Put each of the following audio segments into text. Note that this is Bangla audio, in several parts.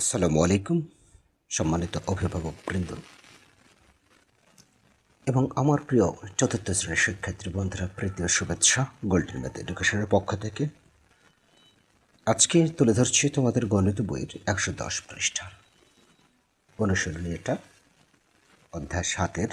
আসসালামু আলাইকুম সম্মানিত অভিভাবকবৃন্দ এবং আমার প্রিয় চতুর্থ শ্রেণীর শিক্ষার্থী বন্ধুরা, প্রীতি ও শুভেচ্ছা গোল্ডেন ম্যাথ এডুকেশনের পক্ষ থেকে। আজকে তুলে ধরছি তোমাদের গণিত বইয়ের 110 পৃষ্ঠার অনুশীলনী। এটা অধ্যায় 7-এর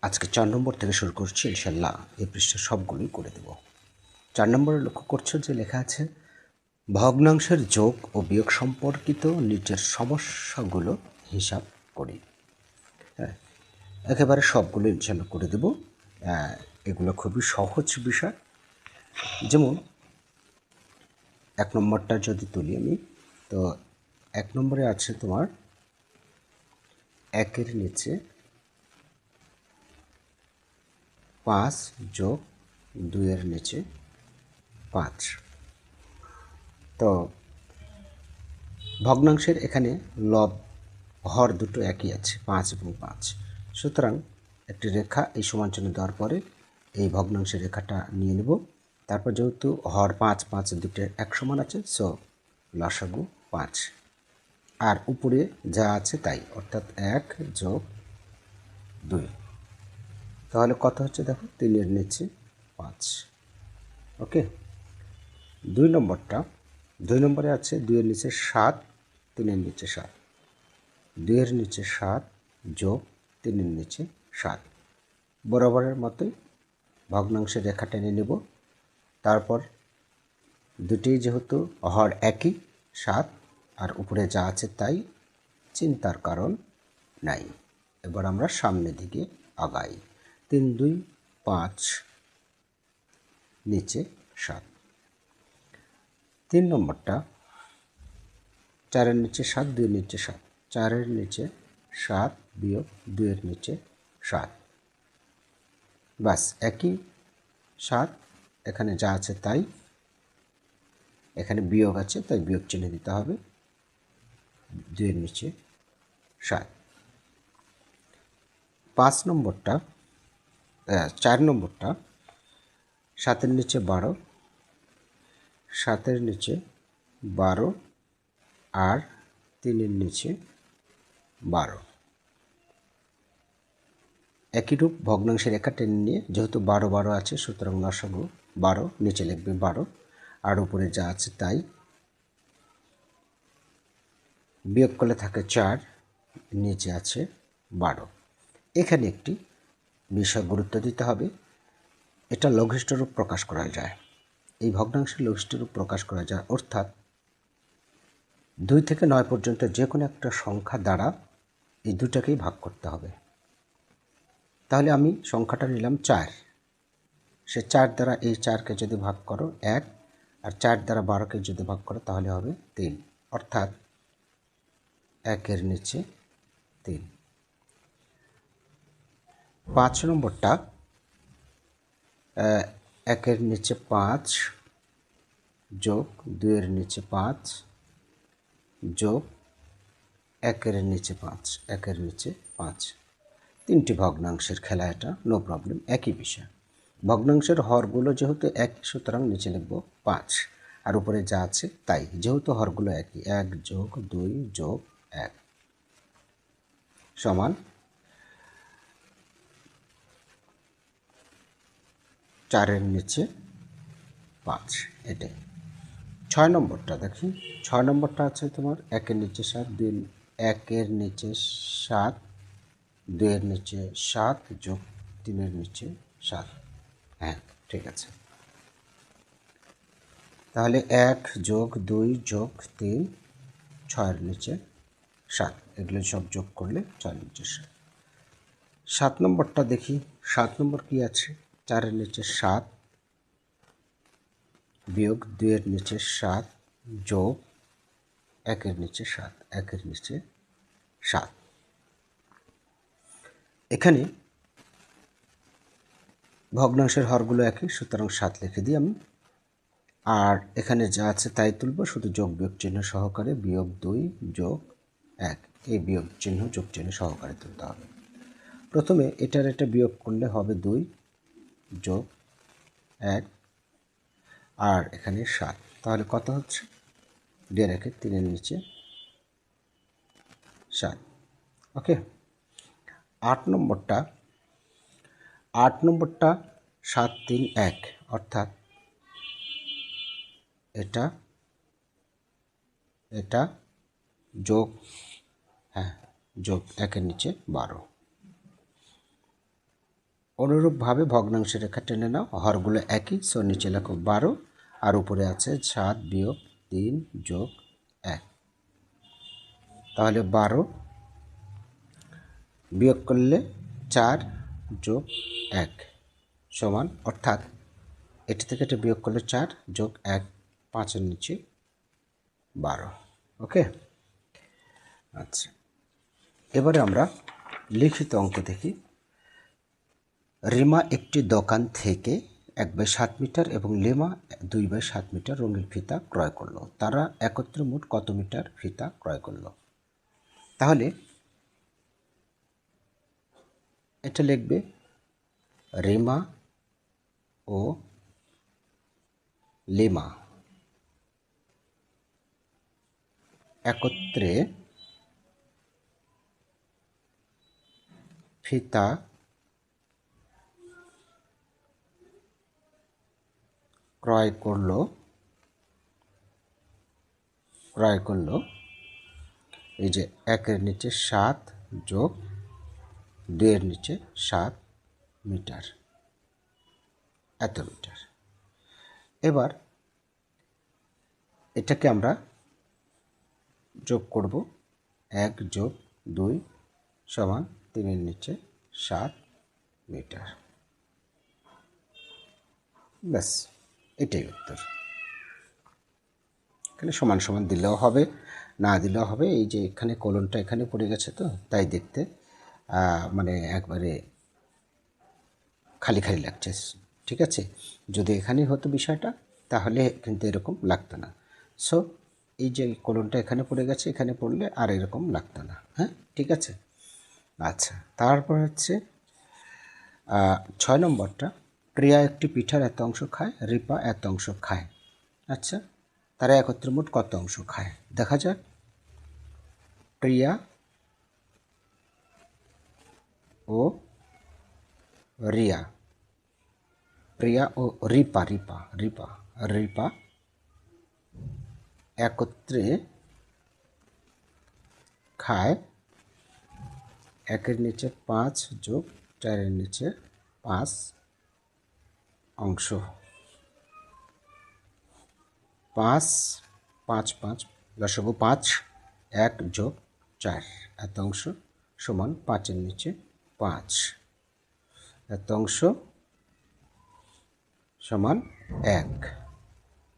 আজকে 4 নম্বর থেকে শুরু করছি। ইনশাল্লাহ এই পৃষ্ঠা সবগুলোই করে দেব। 4 নম্বরে লক্ষ্য করছো যে লেখা আছে ভগ্নাংশের যোগ ও বিয়োগ সম্পর্কিত নিচের সমস্যাগুলো হিসাব করি। হ্যাঁ, একেবারে সবগুলো ইনশাল্লাহ করে দেব। এগুলো খুবই সহজ বিষয়। যেমন 1 নম্বরটা যদি তুলি আমি, তো 1 নম্বরে আছে তোমার 1-এর নিচে 5 যোগ 2-এর নিচে 5। তো ভগ্নাংশের এখানে লব হর দুটো একই আছে, 5 এবং 5। সুতরাং একটি রেখা এই সমানচিহ্ন দেওয়ার পরে এই ভগ্নাংশের রেখাটা নিয়ে নেব। তারপর যেহেতু হর 5 5 দুটো এক সমান আছে, সো লসাগু 5, আর উপরে যা আছে তাই, অর্থাৎ 1 যোগ 2। তাহলে কত হচ্ছে দেখো, 3-এর নিচে 5। ওকে। 2 নম্বরে আছে 2-এর নিচে 7, 3-এর নিচে 7। 2-এর নিচে 7 যোগ 3-এর নিচে 7। বরাবরের মতোই ভগ্নাংশের রেখা টেনে নেব। তারপর দুটি যেহেতু হর একই 7, আর উপরে যা আছে তাই, চিন্তার কারণ নাই। এবার আমরা সামনের দিকে আগাই। 3 2 5, নিচে 7। 3 নম্বরটা 4-এর নিচে 7, 2-এর নিচে 7। 4-এর নিচে 7 বিয়োগ 2-এর নিচে 7। বাস একই 7, এখানে যা আছে তাই, এখানে বিয়োগ আছে তাই বিয়োগ চিহ্ন দিতে হবে। 2-এর নিচে 7। 4 নম্বরটা 7-এর নিচে 12, 7-এর নিচে 12 আর 3-এর নিচে 12। একই রূপ ভগ্নাংশের রেখা টেনে নিয়ে, যেহেতু 12 12 আছে, সুতরাং লসাগু 12, নিচে লিখবে 12 আর উপরে যা আছে তাই। বিয়োগ করলে থাকে 4, নিচে আছে 12। এখানে একটি বিষয় গুরুত্ব দিতে হবে, এটা লঘিষ্ঠ রূপ প্রকাশ করা যায়। এই ভগ্নাংশের লঘিষ্ঠ রূপ প্রকাশ করা যায়, অর্থাৎ 2 থেকে 9 পর্যন্ত যে কোনো একটা সংখ্যা দ্বারা এই দুটাকেই ভাগ করতে হবে। তাহলে আমি সংখ্যাটা নিলাম 4, সে 4 দ্বারা এই 4কে যদি ভাগ করো 1, আর 4 দ্বারা 12কে যদি ভাগ করো তাহলে হবে 3, অর্থাৎ 1-এর নিচে 3। 5 নম্বরটা 1-এর নিচে 5 যোগ 2-এর নিচে 5 যোগ 1-এর নিচে 5, 1-এর নিচে 5। 3টি ভগ্নাংশের খেলা, এটা নো প্রবলেম, একই বিষয়। ভগ্নাংশের হরগুলো যেহেতু একই, সুতরাং নিচে লিখব 5 আর উপরে যা আছে তাই, যেহেতু হরগুলো একই। 1 যোগ 2 যোগ 1 সমান 4-এর নিচে 5, এটাই। 6 নম্বরটা দেখি। 6 নম্বরটা আছে তোমার 1-এর নিচে 7, 1-এর নিচে 7, 2-এর নিচে 7 যোগ 3-এর নিচে 7। হ্যাঁ, ঠিক আছে। তাহলে 1 যোগ 2 যোগ 3, 6-এর নিচে 7, এগুলো সব যোগ করলে 6-এর নিচে 7। 7 নম্বরটা দেখি। 7 নম্বর কি আছে, 4-এর নিচে 7 বিয়োগ 2-এর নিচে 7 যোগ 1-এর নিচে 7, 1-এর নিচে 7। এখানে ভগ্নাংশের হরগুলো একই, সুতরাং 7 লিখে দিই আমি। আর এখানে যা আছে তাই তুলব, শুধু যোগ বিয়োগ চিহ্ন সহকারে। বিয়োগ 2 যোগ 1, এই বিয়োগ চিহ্ন যোগ চিহ্ন সহকারে তুলতে হবে। প্রথমে এটা বিয়োগ করলে হবে 2 যোগ 1 আর এখানে 7, তাহলে কত হচ্ছে 2 রেখে 3-এর নিচে 7। ওকে, 8 নম্বরটা 7, 3, 1, অর্থাৎ এটা এটা যোগ, হ্যাঁ, যোগ 1-এর নিচে 12। অনুরূপভাবে ভগ্নাংশের রেখা টেনে নাও, হরগুলো একই, সো নিচে লেখো 12 আর উপরে আছে 7 বিয়োগ 3 যোগ 1। তাহলে 12 বিয়োগ করলে 4 যোগ 1 সমান, অর্থাৎ এটি থেকে এটা বিয়োগ করলে 4 যোগ 1, 5-এর নিচে 12। ওকে, আচ্ছা, এবারে আমরা লিখিত অঙ্ক দেখি। রিমা একটি দোকান থেকে 1/7 মিটার এবং লেমা 2/7 মিটার রঙিন ফিতা ক্রয় করলো। তারা একত্রে মোট কত মিটার ফিতা ক্রয় করলো? তাহলে এটা লিখবে রিমা ও লেমা একত্রে ফিতা ক্রয় করলো এই যে 1-এর নিচে 7 যোগ 2-এর নিচে 7 মিটার, এত মিটার। এবার এটাকে আমরা যোগ করব, 1 যোগ 2 সমান 3-এর নিচে 7 মিটার। ব্যাস, এটাই উত্তর। এখানে সমান সমান দিলেও হবে, না দিলেও হবে। এই যে এখানে কলনটা এখানে পড়ে গেছে, তো তাই দেখতে মানে একবারে খালি খালি লাগছে। ঠিক আছে, যদি এখানেই হতো বিষয়টা তাহলে কিন্তু এরকম লাগতো না। সো এই যে কলনটা এখানে পড়ে গেছে, এখানে পড়লে আর এরকম লাগতো না। হ্যাঁ, ঠিক আছে। আচ্ছা, তারপর হচ্ছে 6 নম্বরটা, প্রিয়া একটি পিঠার এত অংশ খায়, রিপা এত অংশ খায়। আচ্ছা, তারা একত্রে মোট কত অংশ খায়? দেখা যাক। প্রিয়া ও রিয়া, প্রিয়া ও রিপা একত্রে খায় 1-এর নিচে 5 যোগ 4-এর নিচে 5 অংশ। 5, 5, 5 লসাগু 5, 1 যোগ 4 এত অংশ সমান 5-এর নিচে 5 এত অংশ সমান 1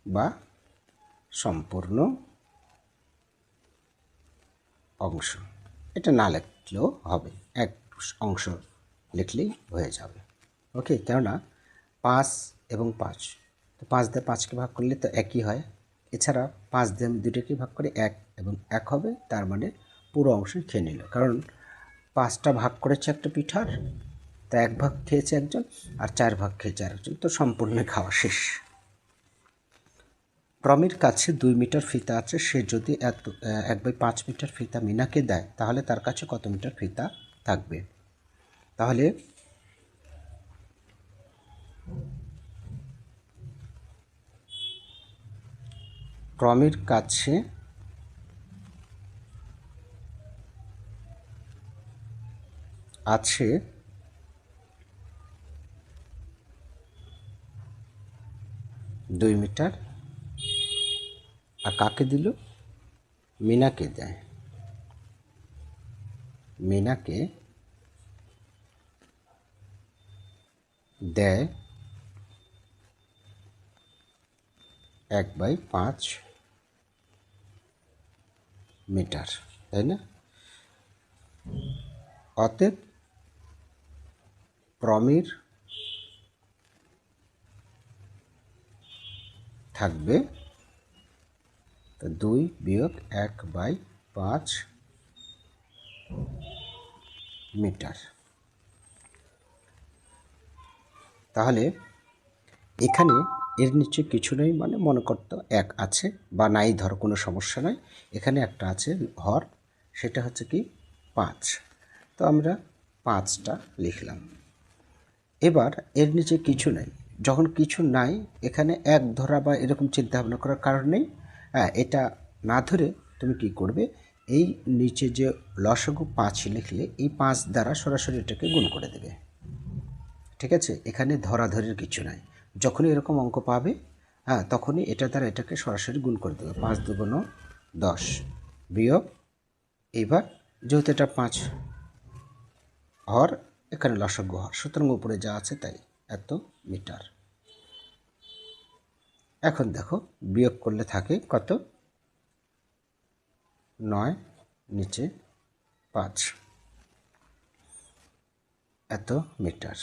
বা সম্পূর্ণ অংশ। এটা না লিখলেও হবে, 1 অংশ লিখলেই হয়ে যাবে। ওকে, কেননা 5 এবং 5, তো 5 দিয়ে 5কে ভাগ করলে তো একই হয়। এছাড়া 5 দিয়ে আমি দুটোকে ভাগ করে 1 এবং 1 হবে, তার মানে পুরো অংশ খেয়ে নিল। কারণ 5টা ভাগ করেছে একটা পিঠার, তা 1 ভাগ খেয়েছে একজন আর 4 ভাগ খেয়েছে আরেকজন, তো সম্পূর্ণ খাওয়া শেষ। প্রমির কাছে 2 মিটার ফিতা আছে, সে যদি 1/5 মিটার ফিতা মিনাকে দেয় তাহলে তার কাছে কত মিটার ফিতা থাকবে? তাহলে প্রমির কাছে আছে 2 মিটার, আর কাকে দিল? মিনাকে দেয়। মিনাকে দেয় 1/5 মিটার, তাই না? অতএব প্রমির থাকবে 2 বিয়োগ 1/5 মিটার। তাহলে এখানে এর নিচে কিছু নেই, মানে মনে করতো 1 আছে বা নাই, ধরো কোনো সমস্যা নাই। এখানে একটা আছে হর, সেটা হচ্ছে কি 5। তো আমরা 5টা লিখলাম। এবার এর নিচে কিছু নাই, যখন কিছু নাই এখানে 1 ধরা বা এরকম চিন্তা ভাবনা করার কারণ নেই। হ্যাঁ, এটা না ধরে তুমি কি করবে, এই নিচে যে লসাগু 5 লিখলে এই 5 দ্বারা সরাসরি এটাকে গুণ করে দেবে। ঠিক আছে, এখানে ধরাধরির কিছু নাই। যখনই এরকম অঙ্ক পাবে, হ্যাঁ, তখনই এটা দ্বারা এটাকে সরাসরি গুণ করে দেবে। 5 দুগুণ 10 বিয়োগ, এবার যেহেতু এটা 5 হর, এখানে লসাগু হর, সুতরাং উপরে যা আছে তাই, এত মিটার। এখন দেখো বিয়োগ করলে থাকে কত, 9 নিচে 5, এত মিটার।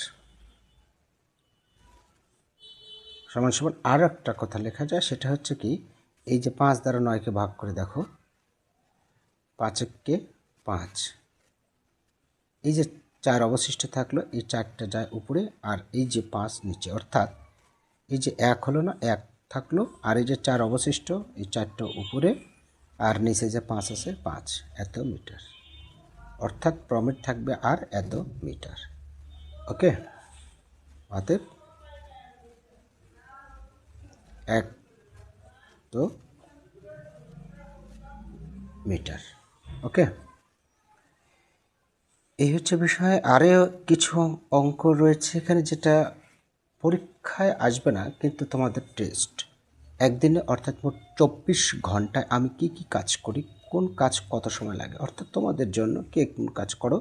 সমান সমান আর একটা কথা লেখা যায়, সেটা হচ্ছে কি, এই যে 5 দ্বারা 9কে ভাগ করে দেখো, 5 কে 5, এই যে 4 অবশিষ্ট থাকলো, এই 4টা যায় উপরে, আর এই যে 5 নিচে, অর্থাৎ এই যে 1 হলো না, 1 থাকলো, আর এই যে 4 অবশিষ্ট, এই 4টা উপরে, আর নিচে যে 5 আছে 5, এত মিটার। অর্থাৎ প্রমিট থাকবে আর এত মিটার। ওকে, অতএব 1 তো মিটার। ওকে, এই হচ্ছে বিষয়। আরও কিছু অঙ্ক রয়েছে এখানে, যেটা পরীক্ষায় আসবে না, কিন্তু তোমাদের টেস্ট একদিনে, অর্থাৎ মোট 24 ঘন্টায় আমি কি কি কাজ করি, কোন কাজ কত সময় লাগে, অর্থাৎ তোমাদের জন্য কে কোন কাজ করো।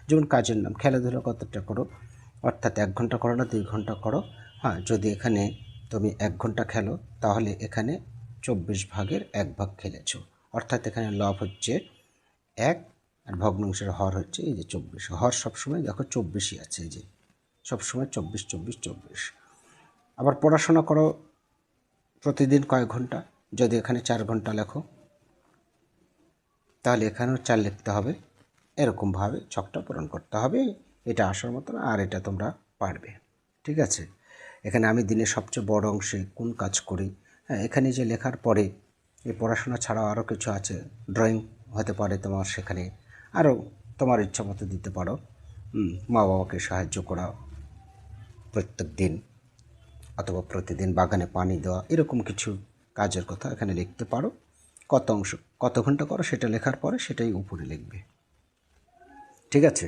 যেমন কাজের নাম, খেলাধুলা কতটা করো, অর্থাৎ 1 ঘন্টা করো না 2 ঘন্টা করো। হ্যাঁ, যদি এখানে তুমি 1 ঘন্টা খেলো, তাহলে এখানে 24 ভাগের 1 ভাগ খেলেছো, অর্থাৎ এখানে লব হচ্ছে 1, আর ভগ্নাংশের হর হচ্ছে এই যে 24। হর সবসময় দেখো 24ই আছে, এই যে সবসময় 24 24 24। আবার পড়াশোনা করো প্রতিদিন কয়েক ঘন্টা, যদি এখানে 4 ঘন্টা লেখো, তাহলে এখানেও 4 লিখতে হবে। এরকমভাবে ছকটা পূরণ করতে হবে। এটা আসার মতো না, আর এটা তোমরা পারবে। ঠিক আছে, এখানে আমি দিনের সবচেয়ে বড় অংশে কোন কাজ করি। হ্যাঁ, এখানে যে লেখার পরে এই পড়াশোনা ছাড়াও আরও কিছু আছে, ড্রয়িং হতে পারে তোমার, সেখানে আরও তোমার ইচ্ছা মতো দিতে পারো। মা বাবাকে সাহায্য করা প্রত্যেক দিন, অথবা প্রতিদিন বাগানে পানি দেওয়া, এরকম কিছু কাজের কথা এখানে লিখতে পারো। কত অংশ কত ঘন্টা করো সেটা লেখার পরে সেটাই উপরে লিখবে। ঠিক আছে,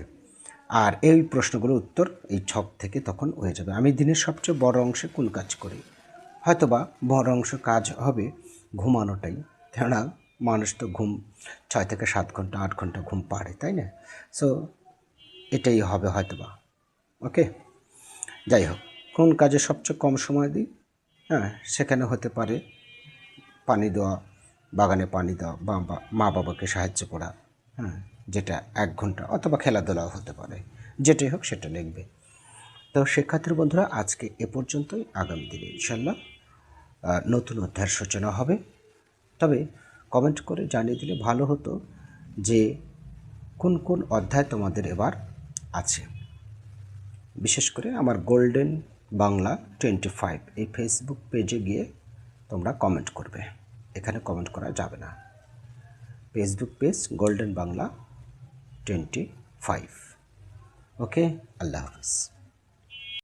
আর এই প্রশ্নগুলোর উত্তর এই ছক থেকে তখন হয়ে যাবে। আমি দিনের সবচেয়ে বড় অংশে কোন কাজ করি, হয়তোবা বড় অংশ কাজ হবে ঘুমানোটাই, কেননা মানুষ তো ঘুম 6 থেকে 7 ঘন্টা 8 ঘন্টা ঘুম পাড়ে, তাই না? সো এটাই হবে হয়তোবা। ওকে, যাই হোক, কোন কাজে সবচেয়ে কম সময় দিই, হ্যাঁ, সেখানে হতে পারে পানি দেওয়া, বাগানে পানি দেওয়া, বা মা বাবাকে সাহায্য করা, হ্যাঁ, যেটা 1 ঘন্টা, অথবা খেলাধুলাও হতে পারে। যেটাই হোক সেটা লিখবে। তো শিক্ষার্থী বন্ধুরা, আজকে এ পর্যন্তই। আগামী দিনে ইনশাল্লাহ নতুন অধ্যায়ের সূচনা হবে। তবে কমেন্ট করে জানিয়ে দিলে ভালো হতো যে কোন কোন অধ্যায় তোমাদের এবার আছে। বিশেষ করে আমার গোল্ডেন বাংলা 25 এই ফেসবুক পেজে গিয়ে তোমরা কমেন্ট করবে, এখানে কমেন্ট করা যাবে না। Facebook page golden Bangla 25। ওকে, আল্লাহ হাফিজ।